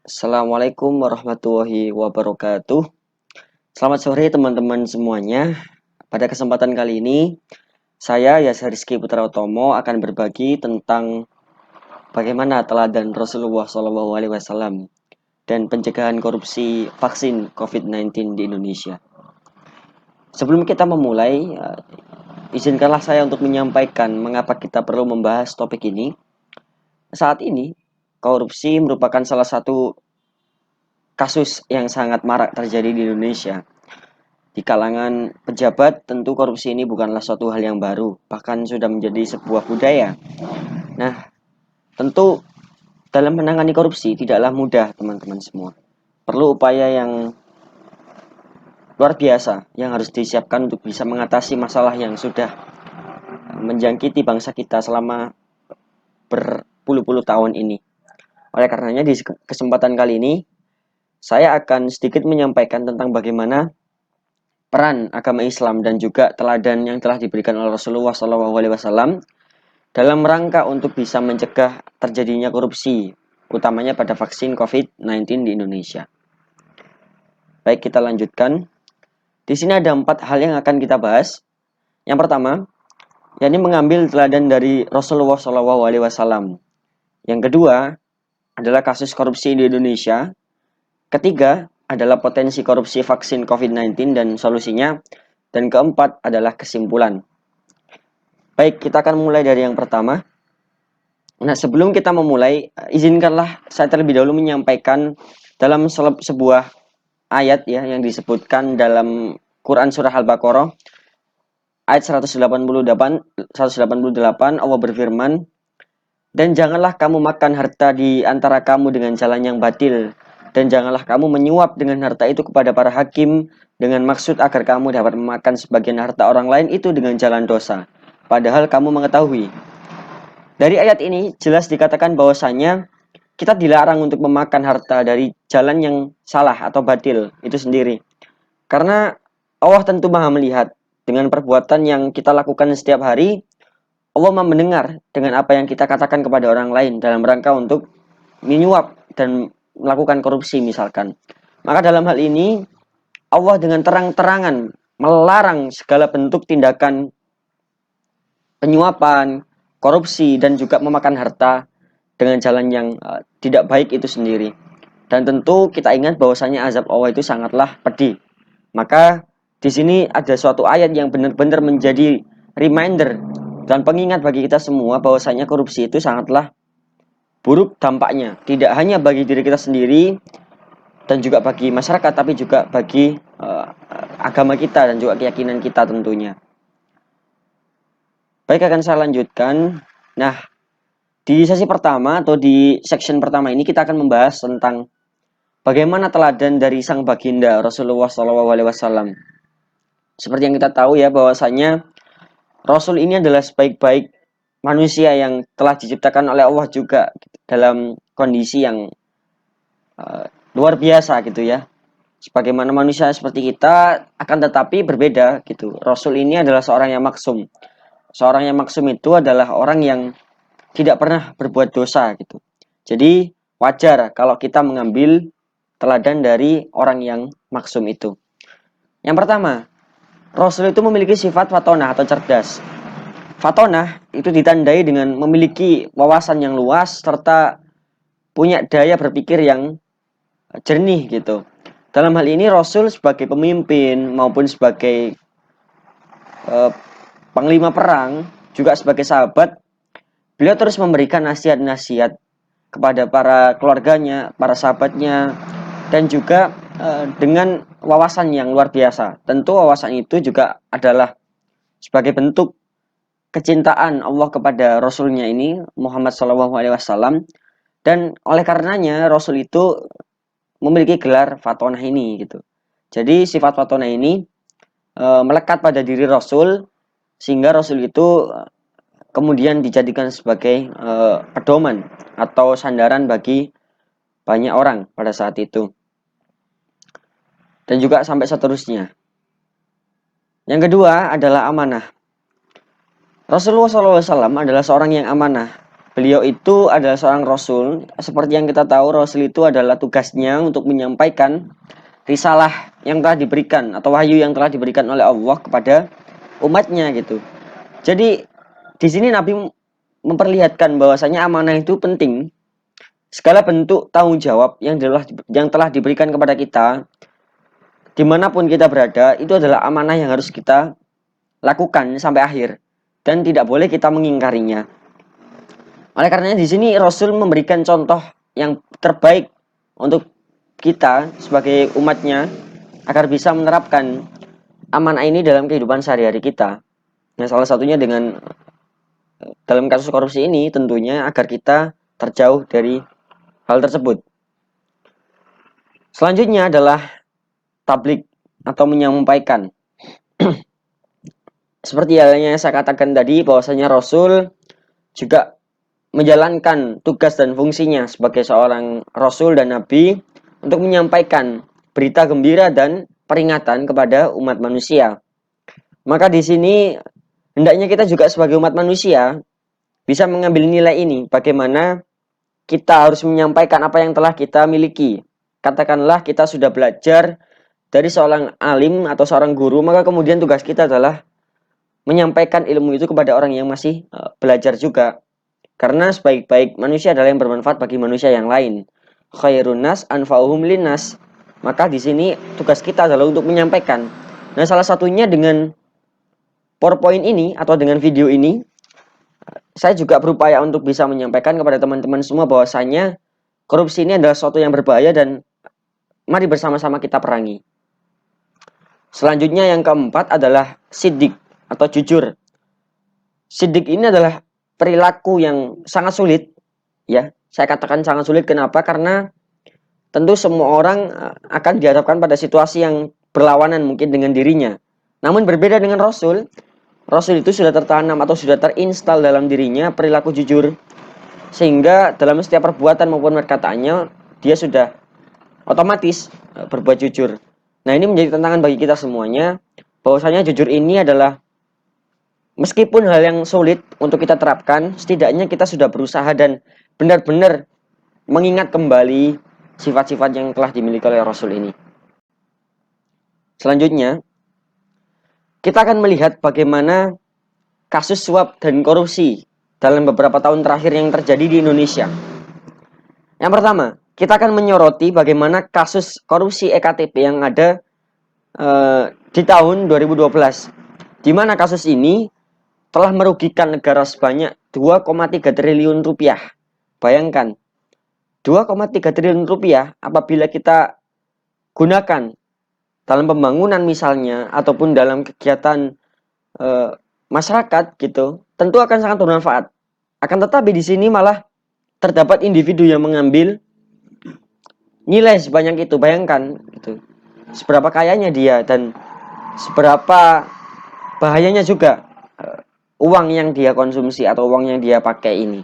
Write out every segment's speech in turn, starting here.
Assalamualaikum warahmatullahi wabarakatuh. Selamat sore teman-teman semuanya. Pada kesempatan kali ini, saya Yasa Rizky Putra Utomo akan berbagi tentang bagaimana teladan Rasulullah SAW dan pencegahan korupsi vaksin COVID-19 di Indonesia. Sebelum kita memulai, izinkanlah saya untuk menyampaikan mengapa kita perlu membahas topik ini. Saat ini, korupsi merupakan salah satu kasus yang sangat marak terjadi di Indonesia. Di kalangan pejabat, tentu korupsi ini bukanlah suatu hal yang baru, bahkan sudah menjadi sebuah budaya. Nah, tentu dalam menangani korupsi tidaklah mudah, teman-teman semua. Perlu upaya yang luar biasa yang harus disiapkan untuk bisa mengatasi masalah yang sudah menjangkiti bangsa kita selama berpuluh-puluh tahun ini. Oleh karenanya, di kesempatan kali ini, saya akan sedikit menyampaikan tentang bagaimana peran agama Islam dan juga teladan yang telah diberikan oleh Rasulullah SAW dalam rangka untuk bisa mencegah terjadinya korupsi, utamanya pada vaksin COVID-19 di Indonesia. Baik, kita lanjutkan. Di sini ada 4 hal yang akan kita bahas. Yang pertama, yakni mengambil teladan dari Rasulullah SAW. Yang kedua adalah kasus korupsi di Indonesia. Ketiga adalah potensi korupsi vaksin COVID-19 dan solusinya. Dan keempat adalah kesimpulan. Baik, kita akan mulai dari yang pertama. Nah, sebelum kita memulai, izinkanlah saya terlebih dahulu menyampaikan dalam sebuah ayat ya yang disebutkan dalam Quran surah Al-Baqarah ayat 188 Allah berfirman, "Dan janganlah kamu makan harta di antara kamu dengan jalan yang batil, dan janganlah kamu menyuap dengan harta itu kepada para hakim dengan maksud agar kamu dapat memakan sebagian harta orang lain itu dengan jalan dosa, padahal kamu mengetahui." Dari ayat ini jelas dikatakan bahwasanya kita dilarang untuk memakan harta dari jalan yang salah atau batil itu sendiri. Karena Allah tentu Maha melihat dengan perbuatan yang kita lakukan setiap hari. Allah Maha mendengar dengan apa yang kita katakan kepada orang lain dalam rangka untuk menyuap dan melakukan korupsi misalkan. Maka dalam hal ini Allah dengan terang-terangan melarang segala bentuk tindakan penyuapan, korupsi, dan juga memakan harta dengan jalan yang tidak baik itu sendiri. Dan tentu kita ingat bahwasanya azab Allah itu sangatlah pedih. Maka di sini ada suatu ayat yang benar-benar menjadi reminder dan pengingat bagi kita semua bahwasanya korupsi itu sangatlah buruk dampaknya. Tidak hanya bagi diri kita sendiri dan juga bagi masyarakat, tapi juga bagi agama kita dan juga keyakinan kita tentunya. Baik, akan saya lanjutkan. Nah, di sesi pertama atau di section pertama ini kita akan membahas tentang bagaimana teladan dari sang baginda Rasulullah SAW. Seperti yang kita tahu ya bahwasanya Rasul ini adalah sebaik-baik manusia yang telah diciptakan oleh Allah juga dalam kondisi yang luar biasa gitu ya. Sebagaimana manusia seperti kita akan tetapi berbeda gitu. Rasul ini adalah seorang yang maksum. Seorang yang maksum itu adalah orang yang tidak pernah berbuat dosa gitu. Jadi wajar kalau kita mengambil teladan dari orang yang maksum itu. Yang pertama, Rasul itu memiliki sifat fatonah atau cerdas. Fatonah itu ditandai dengan memiliki wawasan yang luas serta punya daya berpikir yang jernih gitu. Dalam hal ini Rasul sebagai pemimpin maupun sebagai panglima perang, juga sebagai sahabat, beliau terus memberikan nasihat-nasihat kepada para keluarganya, para sahabatnya, dan juga dengan wawasan yang luar biasa. Tentu wawasan itu juga adalah sebagai bentuk kecintaan Allah kepada Rasulnya ini Muhammad SAW, dan oleh karenanya Rasul itu memiliki gelar fatonah ini gitu. Jadi sifat fatonah ini melekat pada diri Rasul sehingga Rasul itu kemudian dijadikan sebagai pedoman atau sandaran bagi banyak orang pada saat itu. Dan juga sampai seterusnya. Yang kedua adalah amanah. Rasulullah SAW adalah seorang yang amanah. Beliau itu adalah seorang rasul. Seperti yang kita tahu, rasul itu adalah tugasnya untuk menyampaikan risalah yang telah diberikan atau wahyu yang telah diberikan oleh Allah kepada umatnya gitu. Jadi di sini Nabi memperlihatkan bahwasanya amanah itu penting. Segala bentuk tanggung jawab yang telah diberikan kepada kita, dimanapun kita berada, itu adalah amanah yang harus kita lakukan sampai akhir dan tidak boleh kita mengingkarinya. Oleh karenanya di sini Rasul memberikan contoh yang terbaik untuk kita sebagai umatnya agar bisa menerapkan amanah ini dalam kehidupan sehari-hari kita. Nah, salah satunya dengan dalam kasus korupsi ini tentunya agar kita terjauh dari hal tersebut. Selanjutnya adalah tablik atau menyampaikan. Seperti halnya saya katakan tadi bahwasanya Rasul juga menjalankan tugas dan fungsinya sebagai seorang Rasul dan Nabi untuk menyampaikan berita gembira dan peringatan kepada umat manusia. Maka di sini hendaknya kita juga sebagai umat manusia bisa mengambil nilai ini, bagaimana kita harus menyampaikan apa yang telah kita miliki. Katakanlah kita sudah belajar dari seorang alim atau seorang guru, maka kemudian tugas kita adalah menyampaikan ilmu itu kepada orang yang masih belajar juga. Karena sebaik-baik manusia adalah yang bermanfaat bagi manusia yang lain. Khairun nas anfa'uhum linnas. Maka di sini tugas kita adalah untuk menyampaikan. Nah, salah satunya dengan PowerPoint ini atau dengan video ini, saya juga berupaya untuk bisa menyampaikan kepada teman-teman semua bahwasanya korupsi ini adalah sesuatu yang berbahaya dan mari bersama-sama kita perangi. Selanjutnya yang keempat adalah sidik atau jujur. Sidik ini adalah perilaku yang sangat sulit, ya. Saya katakan sangat sulit, kenapa? Karena tentu semua orang akan dihadapkan pada situasi yang berlawanan mungkin dengan dirinya. Namun berbeda dengan Rasul. Rasul itu sudah tertanam atau sudah terinstal dalam dirinya perilaku jujur. Sehingga dalam setiap perbuatan maupun perkataannya dia sudah otomatis berbuat jujur. Nah, ini menjadi tantangan bagi kita semuanya, bahwasanya jujur ini adalah meskipun hal yang sulit untuk kita terapkan, setidaknya kita sudah berusaha dan benar-benar mengingat kembali sifat-sifat yang telah dimiliki oleh Rasul ini. Selanjutnya, kita akan melihat bagaimana kasus suap dan korupsi dalam beberapa tahun terakhir yang terjadi di Indonesia. Yang pertama, kita akan menyoroti bagaimana kasus korupsi EKTP yang ada di tahun 2012, di mana kasus ini telah merugikan negara sebanyak 2,3 triliun rupiah. Bayangkan, 2,3 triliun rupiah apabila kita gunakan dalam pembangunan misalnya ataupun dalam kegiatan masyarakat gitu, tentu akan sangat bermanfaat. Akan tetapi di sini malah terdapat individu yang mengambil nilai sebanyak itu. Bayangkan gitu, seberapa kayanya dia dan seberapa bahayanya juga uang yang dia konsumsi atau uang yang dia pakai ini.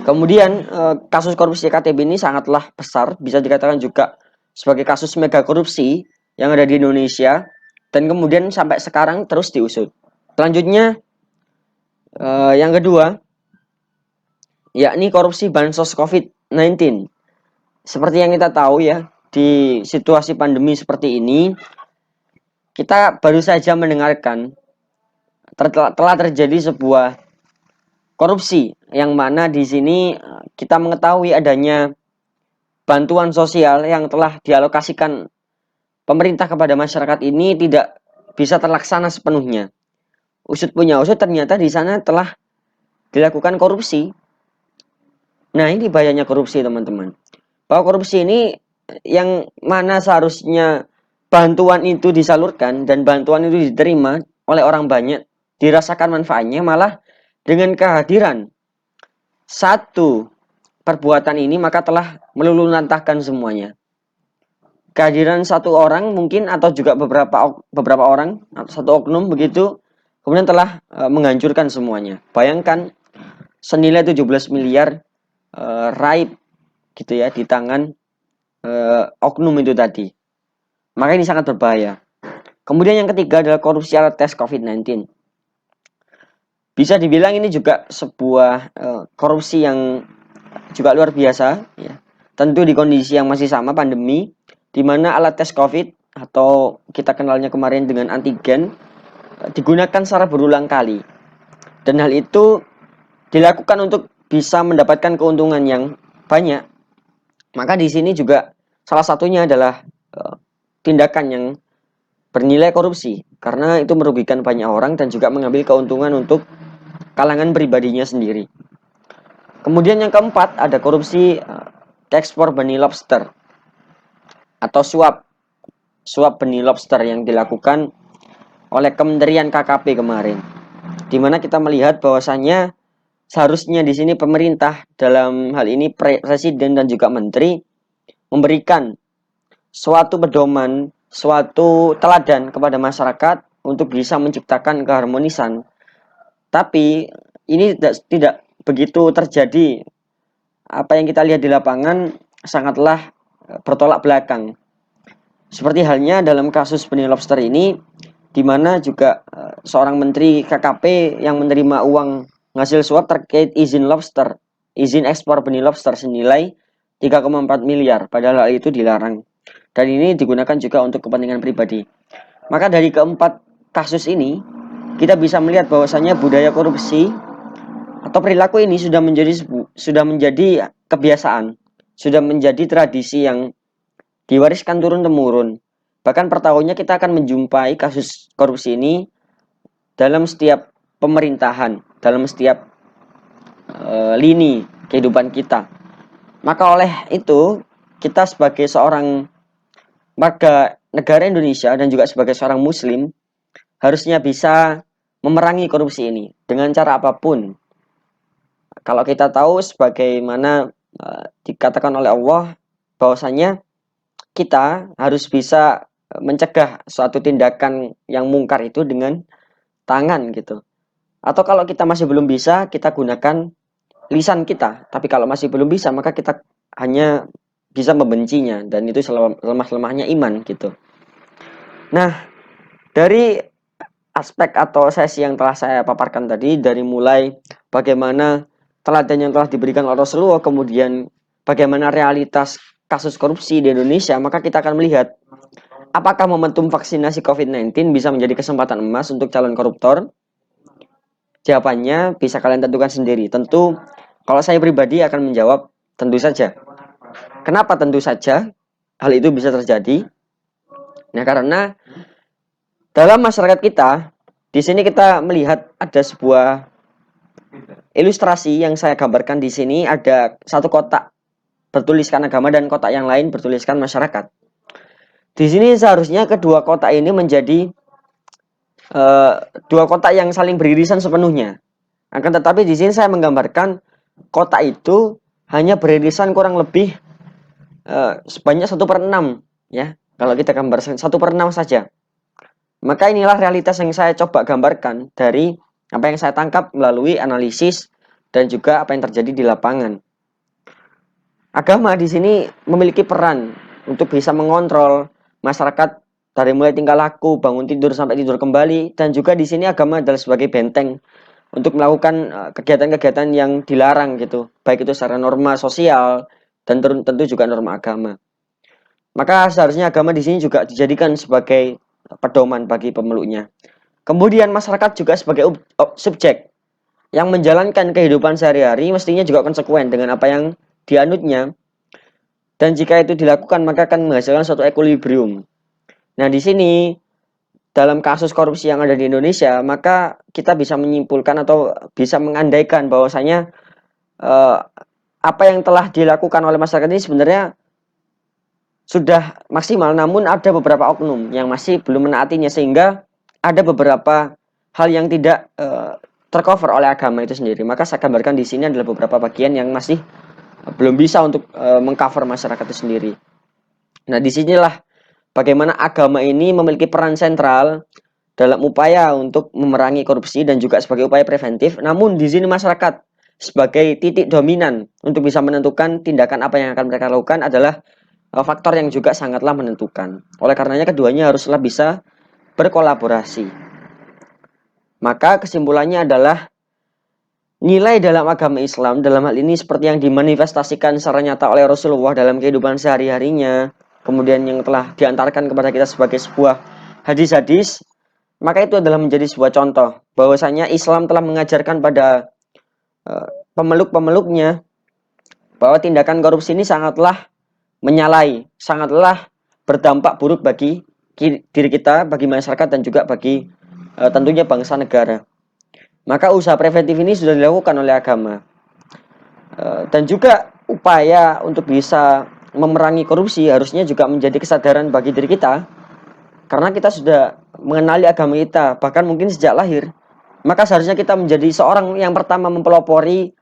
Kemudian kasus korupsi KTP ini sangatlah besar, bisa dikatakan juga sebagai kasus mega korupsi yang ada di Indonesia dan kemudian sampai sekarang terus diusut. Selanjutnya yang kedua, yakni korupsi bansos COVID-19. Seperti yang kita tahu ya, di situasi pandemi seperti ini, kita baru saja mendengarkan telah terjadi sebuah korupsi yang mana di sini kita mengetahui adanya bantuan sosial yang telah dialokasikan pemerintah kepada masyarakat ini tidak bisa terlaksana sepenuhnya. Usut punya usut, ternyata di sana telah dilakukan korupsi. Nah, ini bahayanya korupsi, teman-teman. Bahwa korupsi ini yang mana seharusnya bantuan itu disalurkan dan bantuan itu diterima oleh orang banyak, dirasakan manfaatnya, malah dengan kehadiran satu perbuatan ini maka telah meluluhlantahkan semuanya. Kehadiran satu orang mungkin atau juga beberapa orang atau satu oknum begitu kemudian telah menghancurkan semuanya. Bayangkan senilai 17 miliar raib gitu ya di tangan oknum itu tadi. Maka ini sangat berbahaya. Kemudian yang ketiga adalah korupsi alat tes COVID-19. Bisa dibilang ini juga sebuah korupsi yang juga luar biasa, ya. Tentu di kondisi yang masih sama, pandemi, di mana alat tes COVID atau kita kenalnya kemarin dengan antigen digunakan secara berulang kali. Dan hal itu dilakukan untuk bisa mendapatkan keuntungan yang banyak. Maka di sini juga salah satunya adalah tindakan yang bernilai korupsi, karena itu merugikan banyak orang dan juga mengambil keuntungan untuk kalangan pribadinya sendiri. Kemudian yang keempat ada korupsi ekspor benih lobster atau suap benih lobster yang dilakukan oleh Kementerian KKP kemarin, di mana kita melihat bahwasannya seharusnya di sini pemerintah, dalam hal ini presiden dan juga menteri, memberikan suatu pedoman, suatu teladan kepada masyarakat untuk bisa menciptakan keharmonisan. Tapi ini tidak begitu terjadi. Apa yang kita lihat di lapangan sangatlah bertolak belakang. Seperti halnya dalam kasus benih lobster ini, di mana juga seorang menteri KKP yang menerima uang hasil suap terkait izin ekspor benih lobster senilai 3,4 miliar, padahal hal itu dilarang. Dan ini digunakan juga untuk kepentingan pribadi. Maka dari keempat kasus ini, kita bisa melihat bahwasannya budaya korupsi atau perilaku ini sudah menjadi kebiasaan, sudah menjadi tradisi yang diwariskan turun-temurun. Bahkan per tahunnya kita akan menjumpai kasus korupsi ini dalam setiap pemerintahan, dalam setiap lini kehidupan kita. Maka oleh itu, kita sebagai seorang warga negara Indonesia dan juga sebagai seorang muslim harusnya bisa memerangi korupsi ini dengan cara apapun. Kalau kita tahu sebagaimana dikatakan oleh Allah bahwasanya kita harus bisa mencegah suatu tindakan yang mungkar itu dengan tangan gitu. Atau kalau kita masih belum bisa, kita gunakan lisan kita. Tapi kalau masih belum bisa, maka kita hanya bisa membencinya, dan itu lemah-lemahnya iman gitu. Nah, dari aspek atau sesi yang telah saya paparkan tadi, dari mulai bagaimana teladan yang telah diberikan oleh Rasulullah, kemudian bagaimana realitas kasus korupsi di Indonesia, maka kita akan melihat apakah momentum vaksinasi COVID-19 bisa menjadi kesempatan emas untuk calon koruptor. Jawabannya bisa kalian tentukan sendiri. Tentu kalau saya pribadi akan menjawab tentu saja. Kenapa tentu saja hal itu bisa terjadi? Nah, karena dalam masyarakat kita, di sini kita melihat ada sebuah ilustrasi yang saya gambarkan di sini. Ada satu kotak bertuliskan agama dan kotak yang lain bertuliskan masyarakat. Di sini seharusnya kedua kotak ini menjadi dua kotak yang saling beririsan sepenuhnya. Akan tetapi di sini saya menggambarkan kotak itu hanya beririsan kurang lebih sebanyak 1/6, ya. Kalau kita gambar 1/6 saja. Maka inilah realitas yang saya coba gambarkan dari apa yang saya tangkap melalui analisis dan juga apa yang terjadi di lapangan. Agama di sini memiliki peran untuk bisa mengontrol masyarakat dari mulai tingkah laku, bangun tidur sampai tidur kembali, dan juga di sini agama adalah sebagai benteng untuk melakukan kegiatan-kegiatan yang dilarang gitu, baik itu secara norma sosial dan tentu juga norma agama. Maka seharusnya agama di sini juga dijadikan sebagai pedoman bagi pemeluknya. Kemudian masyarakat juga sebagai subjek yang menjalankan kehidupan sehari-hari mestinya juga konsekuen dengan apa yang dianutnya. Dan jika itu dilakukan maka akan menghasilkan suatu equilibrium. Nah, di sini dalam kasus korupsi yang ada di Indonesia, maka kita bisa menyimpulkan atau bisa mengandaikan bahwasanya apa yang telah dilakukan oleh masyarakat ini sebenarnya sudah maksimal, namun ada beberapa oknum yang masih belum menaatinya, sehingga ada beberapa hal yang tidak tercover oleh agama itu sendiri. Maka saya gambarkan di sini adalah beberapa bagian yang masih belum bisa untuk mengcover masyarakat itu sendiri. Nah, disinilah bagaimana agama ini memiliki peran sentral dalam upaya untuk memerangi korupsi dan juga sebagai upaya preventif. Namun di sini masyarakat sebagai titik dominan untuk bisa menentukan tindakan apa yang akan mereka lakukan adalah faktor yang juga sangatlah menentukan. Oleh karenanya keduanya haruslah bisa berkolaborasi. Maka kesimpulannya adalah nilai dalam agama Islam dalam hal ini seperti yang dimanifestasikan secara nyata oleh Rasulullah dalam kehidupan sehari-harinya, kemudian yang telah diantarkan kepada kita sebagai sebuah hadis-hadis, maka itu adalah menjadi sebuah contoh bahwasanya Islam telah mengajarkan pada pemeluk-pemeluknya bahwa tindakan korupsi ini sangatlah menyalahi, sangatlah berdampak buruk bagi diri kita, bagi masyarakat dan juga bagi tentunya bangsa negara. Maka usaha preventif ini sudah dilakukan oleh agama. Dan juga upaya untuk bisa memerangi korupsi harusnya juga menjadi kesadaran bagi diri kita, karena kita sudah mengenali agama kita bahkan mungkin sejak lahir. Maka seharusnya kita menjadi seorang yang pertama mempelopori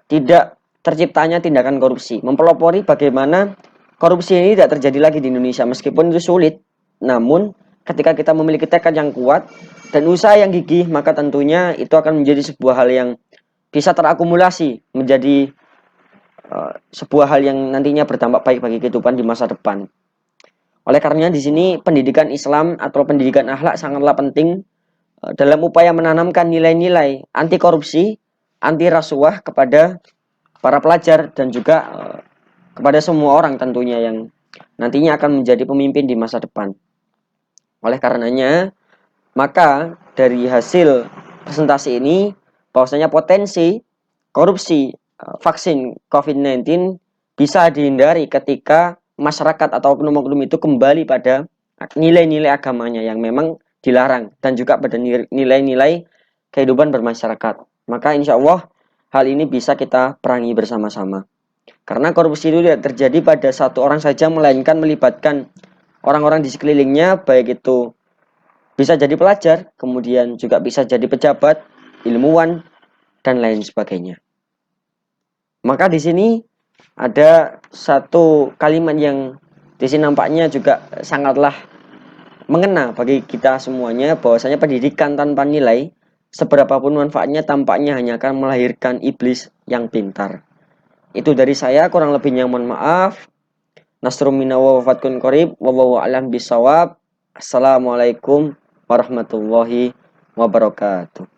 tidak terciptanya tindakan korupsi, mempelopori bagaimana korupsi ini tidak terjadi lagi di Indonesia. Meskipun itu sulit, namun ketika kita memiliki tekad yang kuat dan usaha yang gigih, maka tentunya itu akan menjadi sebuah hal yang bisa terakumulasi menjadi sebuah hal yang nantinya berdampak baik bagi kehidupan di masa depan. Oleh karenanya di sini pendidikan Islam atau pendidikan akhlak sangatlah penting dalam upaya menanamkan nilai-nilai anti korupsi, anti rasuah kepada para pelajar dan juga kepada semua orang tentunya yang nantinya akan menjadi pemimpin di masa depan. Oleh karenanya, maka dari hasil presentasi ini bahwasanya potensi korupsi vaksin COVID-19 bisa dihindari ketika masyarakat atau oknum-oknum itu kembali pada nilai-nilai agamanya yang memang dilarang dan juga pada nilai-nilai kehidupan bermasyarakat. Maka insya Allah hal ini bisa kita perangi bersama-sama. Karena korupsi itu tidak terjadi pada satu orang saja, melainkan melibatkan orang-orang di sekelilingnya, baik itu bisa jadi pelajar, kemudian juga bisa jadi pejabat, ilmuwan, dan lain sebagainya. Maka di sini ada satu kalimat yang di sini nampaknya juga sangatlah mengena bagi kita semuanya, bahwasanya pendidikan tanpa nilai, seberapapun manfaatnya, tampaknya hanya akan melahirkan iblis yang pintar. Itu dari saya, kurang lebihnya mohon maaf. Nasrum minna wa wafatkun qarib, wallahu a'lam bisawab. Assalamualaikum warahmatullahi wabarakatuh.